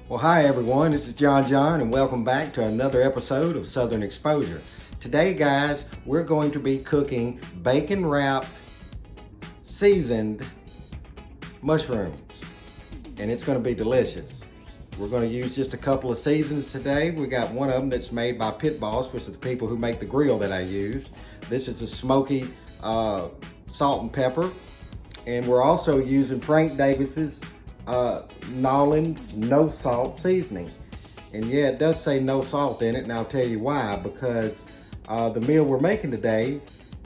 Well, hi everyone, this is John, and welcome back to another episode of Southern Exposure. Today, guys, we're going to be cooking bacon wrapped, seasoned mushrooms, and it's going to be delicious. We're going to use just a couple of seasons today. We got one of them that's made by Pit Boss, which is the people who make the grill that I use. This is a smoky salt and pepper, and we're also using Frank Davis's Nolan's no salt seasoning. And yeah, it does say no salt in it, and I'll tell you why. Because the meal we're making today,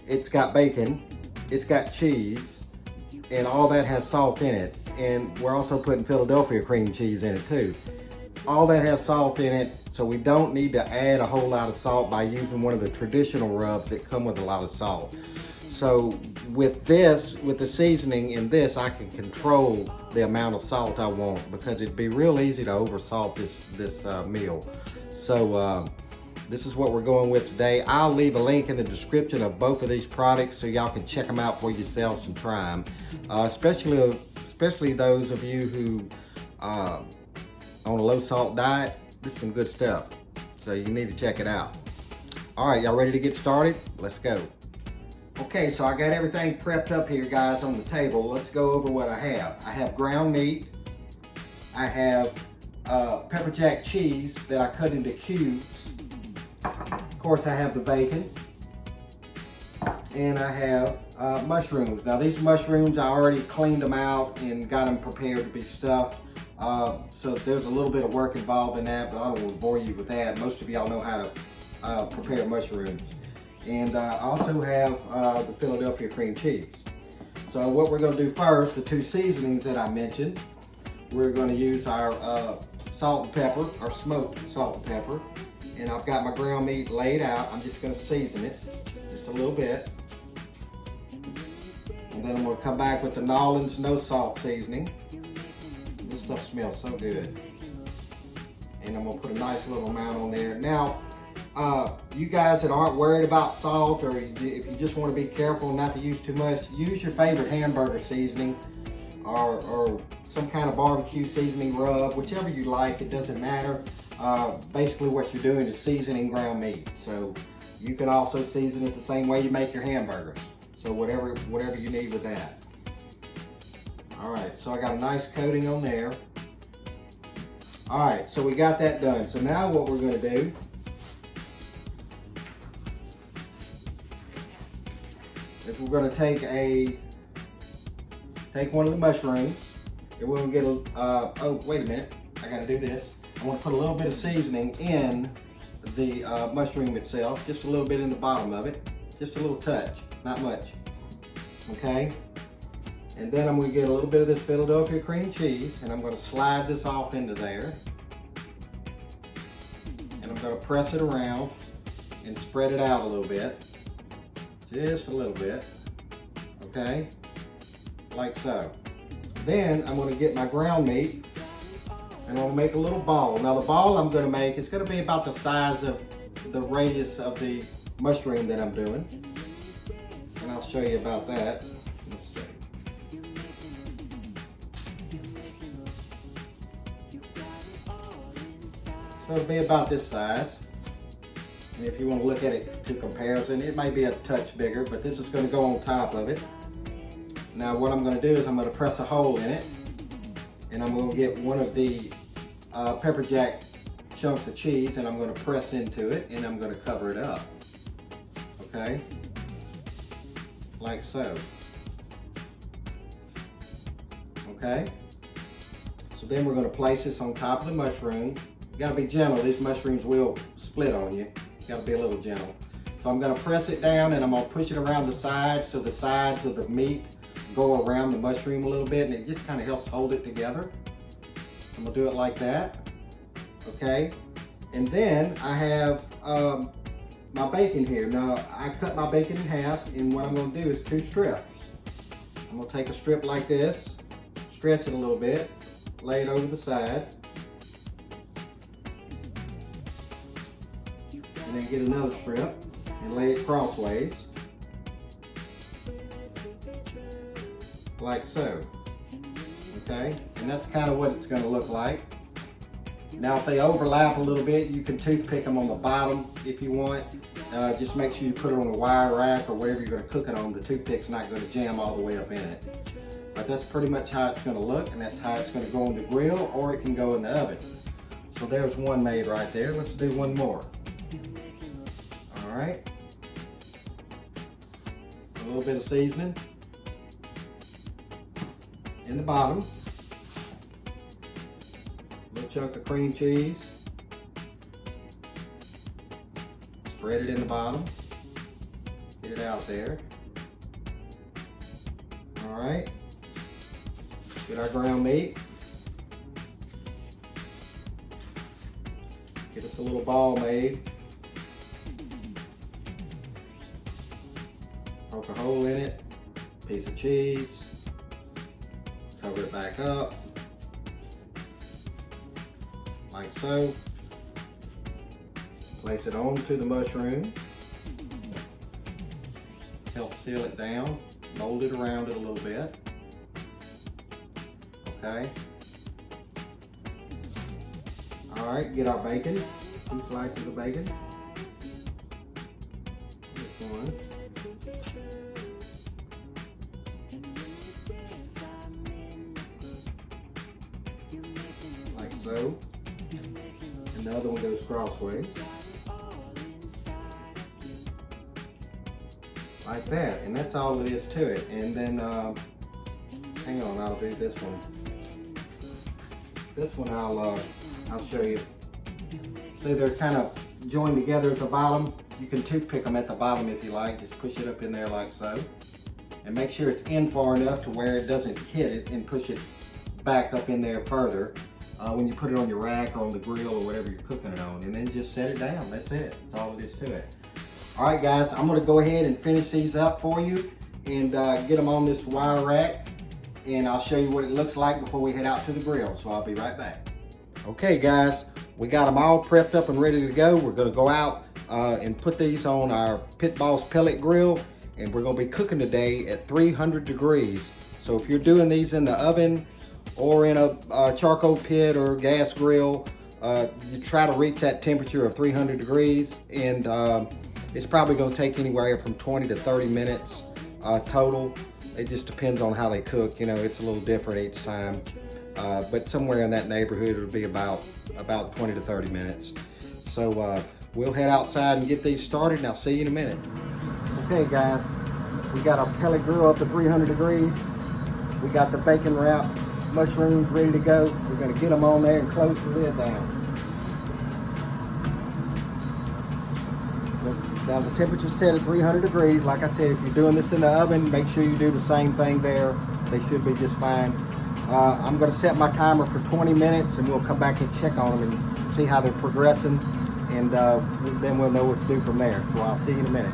it's got bacon, it's got cheese, and all that has salt in it. And we're also putting Philadelphia cream cheese in it too. All that has salt in it, so we don't need to add a whole lot of salt by using one of the traditional rubs that come with a lot of salt. So with this, with the seasoning in this, I can control the amount of salt I want, because it'd be real easy to over salt this meal. So this is what we're going with today. I'll leave a link in the description of both of these products so y'all can check them out for yourselves and try them. Especially those of you who on a low salt diet, this is some good stuff. So you need to check it out. All right, y'all ready to get started? Let's go. Okay, so I got everything prepped up here, guys, on the table. Let's go over what I have. I have ground meat. I have pepper jack cheese that I cut into cubes. Of course, I have the bacon. And I have mushrooms. Now, these mushrooms, I already cleaned them out and got them prepared to be stuffed. So there's a little bit of work involved in that, but I don't want to bore you with that. Most of y'all know how to prepare mushrooms. And I also have the Philadelphia cream cheese. So what we're going to do first, the two seasonings that I mentioned, we're going to use our salt and pepper, our smoked salt and pepper. And I've got my ground meat laid out. I'm just going to season it just a little bit. And then I'm going to come back with the Nolan's no salt seasoning. This stuff smells so good. And I'm going to put a nice little amount on there. Now, you guys that aren't worried about salt, or if you just want to be careful not to use too much, use your favorite hamburger seasoning or some kind of barbecue seasoning rub, whichever you like, it doesn't matter. Basically what you're doing is seasoning ground meat. So you can also season it the same way you make your hamburgers. So whatever you need with that. All right, so I got a nice coating on there. All right, so we got that done. So now what we're going to do is we're going to take one of the mushrooms, and we're going to get a, oh, wait a minute, I got to do this. I want to put a little bit of seasoning in the mushroom itself, just a little bit in the bottom of it, just a little touch, not much, okay? And then I'm going to get a little bit of this Philadelphia cream cheese, and I'm going to slide this off into there, and I'm going to press it around and spread it out a little bit. Just a little bit, okay, like so. Then I'm going to get my ground meat, and I'm going to make a little ball. Now the ball I'm going to make is going to be about the size of the radius of the mushroom that I'm doing, and I'll show you about that. Let's see. So it'll be about this size. And if you want to look at it to comparison, it may be a touch bigger, but this is going to go on top of it. Now what I'm going to do is I'm going to press a hole in it, and I'm going to get one of the pepper jack chunks of cheese, and I'm going to press into it, and I'm going to cover it up. Okay? Like so. Okay? So then we're going to place this on top of the mushroom. You got to be gentle. These mushrooms will split on you. Got to be a little gentle. So I'm going to press it down, and I'm going to push it around the sides so the sides of the meat go around the mushroom a little bit, and it just kind of helps hold it together. I'm going to do it like that. Okay. And then I have my bacon here. Now I cut my bacon in half, and what I'm going to do is 2 strips. I'm going to take a strip like this, stretch it a little bit, lay it over the side. And then get another strip and lay it crossways, like so. Okay, and that's kind of what it's going to look like. Now if they overlap a little bit, you can toothpick them on the bottom if you want. Just make sure you put it on a wire rack or whatever you're going to cook it on. The toothpick's not going to jam all the way up in it. But that's pretty much how it's going to look, and that's how it's going to go on the grill, or it can go in the oven. So there's one made right there. Let's do one more. All right. A little bit of seasoning in the bottom. A little chunk of cream cheese. Spread it in the bottom. Get it out there. All right. Get our ground meat. Get us a little ball made. Poke a hole in it. Piece of cheese. Cover it back up. Like so. Place it onto the mushroom. Help seal it down. Mold it around it a little bit. Okay. All right, get our bacon. 2 slices of bacon. This one. Like so. And the other one goes crossways. Like that, and that's all it is to it. And then, hang on, I'll do this one. This one I'll show you. See, they're kind of joined together at the bottom. You can toothpick them at the bottom if you like. Just push it up in there like so. And make sure it's in far enough to where it doesn't hit it, and push it back up in there further when you put it on your rack or on the grill or whatever you're cooking it on. And then just set it down. That's it. That's all it is to it. All right, guys, I'm gonna go ahead and finish these up for you and get them on this wire rack, and I'll show you what it looks like before we head out to the grill. So I'll be right back. Okay, guys, we got them all prepped up and ready to go. We're gonna go out and put these on our Pit Boss pellet grill, and we're gonna be cooking today at 300 degrees. So if you're doing these in the oven or in a charcoal pit or gas grill, you try to reach that temperature of 300 degrees, and it's probably going to take anywhere from 20 to 30 minutes total. It just depends on how they cook. You know, it's a little different each time. But somewhere in that neighborhood, it'll be about 20 to 30 minutes. So we'll head outside and get these started, and I'll see you in a minute. Okay, guys, we got our pellet grill up to 300 degrees. We got the bacon wrap mushrooms ready to go. We're going to get them on there and close the lid down. Now the temperature's set at 300 degrees. Like I said, if you're doing this in the oven, make sure you do the same thing there. They should be just fine. I'm going to set my timer for 20 minutes, and we'll come back and check on them and see how they're progressing, and then we'll know what to do from there. So I'll see you in a minute.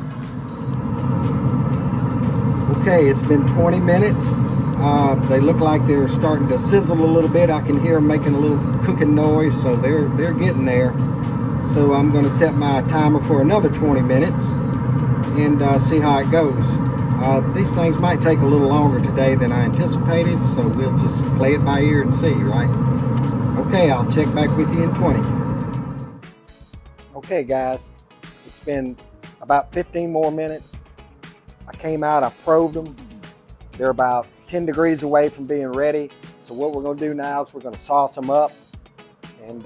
Okay, it's been 20 minutes. They look like they're starting to sizzle a little bit. I can hear them making a little cooking noise, so they're getting there. So I'm going to set my timer for another 20 minutes and see how it goes. These things might take a little longer today than I anticipated, so we'll just play it by ear and see, right? Okay, I'll check back with you in 20. Okay, guys, it's been about 15 more minutes. I came out, I probed them. They're about 10 degrees away from being ready. So what we're going to do now is we're going to sauce them up and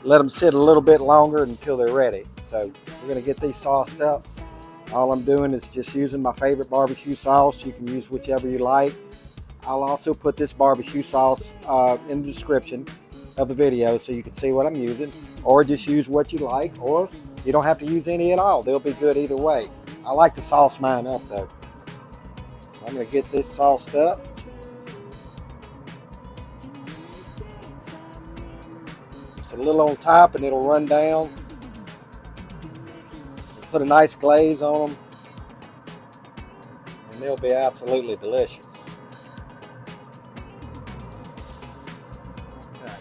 let them sit a little bit longer until they're ready. So we're going to get these sauced up. All I'm doing is just using my favorite barbecue sauce. You can use whichever you like. I'll also put this barbecue sauce in the description of the video so you can see what I'm using, or just use what you like, or you don't have to use any at all. They'll be good either way. I like to sauce mine up though. So I'm going to get this sauced up. Just a little on top and it'll run down. Put a nice glaze on them and they'll be absolutely delicious. Okay.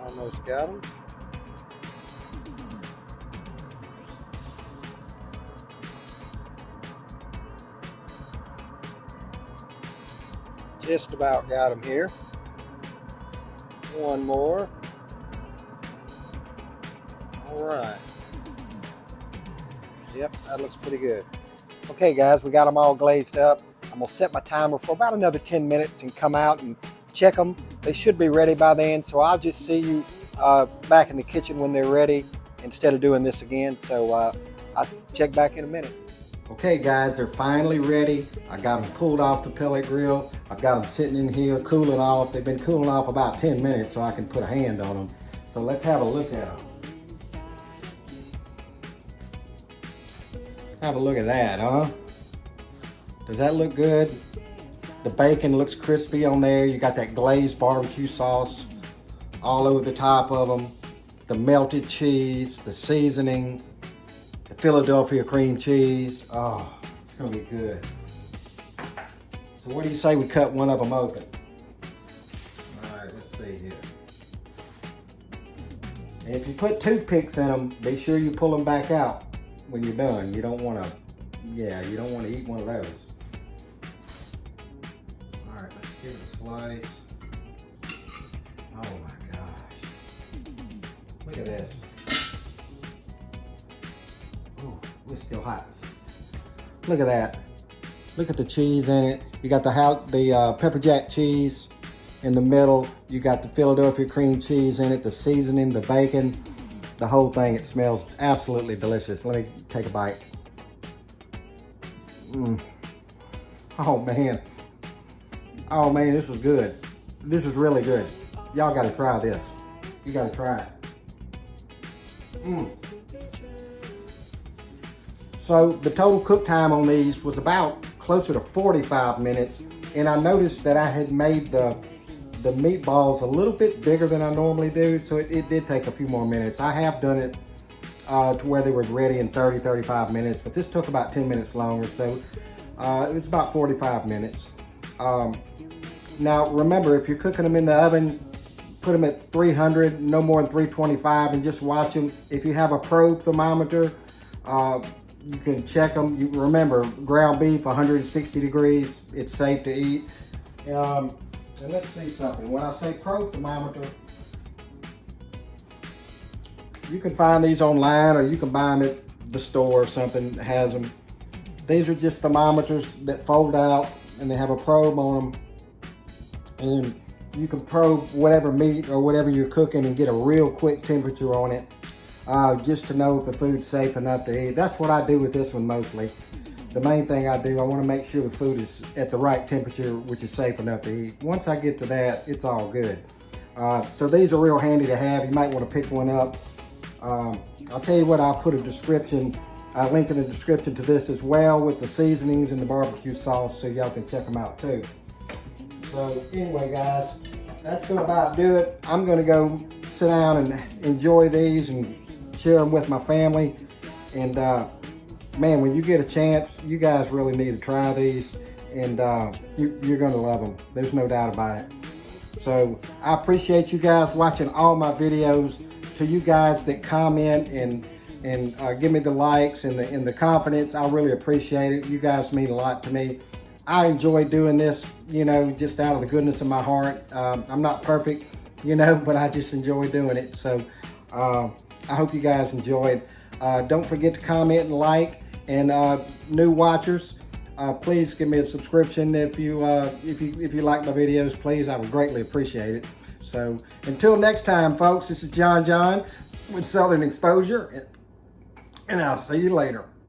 Almost got them. Just about got them here. One more. All right. Yep, that looks pretty good. Okay guys, we got them all glazed up. I'm gonna set my timer for about another 10 minutes and come out and check them. They should be ready by then, so I'll just see you back in the kitchen when they're ready instead of doing this again. So I'll check back in a minute. Okay guys, they're finally ready. I got them pulled off the pellet grill. I've got them sitting in here cooling off. They've been cooling off about 10 minutes so I can put a hand on them. So let's have a look at them. Have a look at that, huh? Does that look good? The bacon looks crispy on there. You got that glazed barbecue sauce all over the top of them. The melted cheese, the seasoning, the Philadelphia cream cheese. Oh, it's gonna be good. So what do you say we cut one of them open? All right, let's see here. And if you put toothpicks in them, be sure you pull them back out when you're done. You don't want to, you don't want to eat one of those. All right, let's give it a slice. Oh my gosh. Look at this. Oh, it's still hot. Look at that. Look at the cheese in it. You got the pepper jack cheese in the middle. You got the Philadelphia cream cheese in it, the seasoning, the bacon. The whole thing, it smells absolutely delicious. Let me take a bite. Oh man. Oh man, this was good. This is really good. Y'all gotta try this. You gotta try it. So the total cook time on these was about closer to 45 minutes. And I noticed that I had made the meatballs a little bit bigger than I normally do, so it did take a few more minutes. I have done it to where they were ready in 30-35 minutes, but this took about 10 minutes longer, so it was about 45 minutes. Now remember, if you're cooking them in the oven, put them at 300, no more than 325, and just watch them. If you have a probe thermometer, you can check them. Remember, ground beef, 160 degrees, it's safe to eat. And let's see something. When I say probe thermometer, you can find these online or you can buy them at the store or something that has them. These are just thermometers that fold out and they have a probe on them. And you can probe whatever meat or whatever you're cooking and get a real quick temperature on it just to know if the food's safe enough to eat. That's what I do with this one mostly. The main thing I do, I want to make sure the food is at the right temperature, which is safe enough to eat. Once I get to that, it's all good. So these are real handy to have. You might want to pick one up. I'll tell you what, I'll put a link in the description to this as well with the seasonings and the barbecue sauce so y'all can check them out too. So anyway, guys, that's going to about do it. I'm going to go sit down and enjoy these and share them with my family. And man, when you get a chance, you guys really need to try these, and you're gonna love them. There's no doubt about it. So I appreciate you guys watching all my videos. To you guys that comment and give me the likes and the confidence, I really appreciate it. You guys mean a lot to me. I enjoy doing this, you know, just out of the goodness of my heart. I'm not perfect, you know, but I just enjoy doing it. So I hope you guys enjoyed. Don't forget to comment and like. And new watchers, please give me a subscription if you like my videos. Please, I would greatly appreciate it. So until next time, folks, this is John with Southern Exposure, and I'll see you later.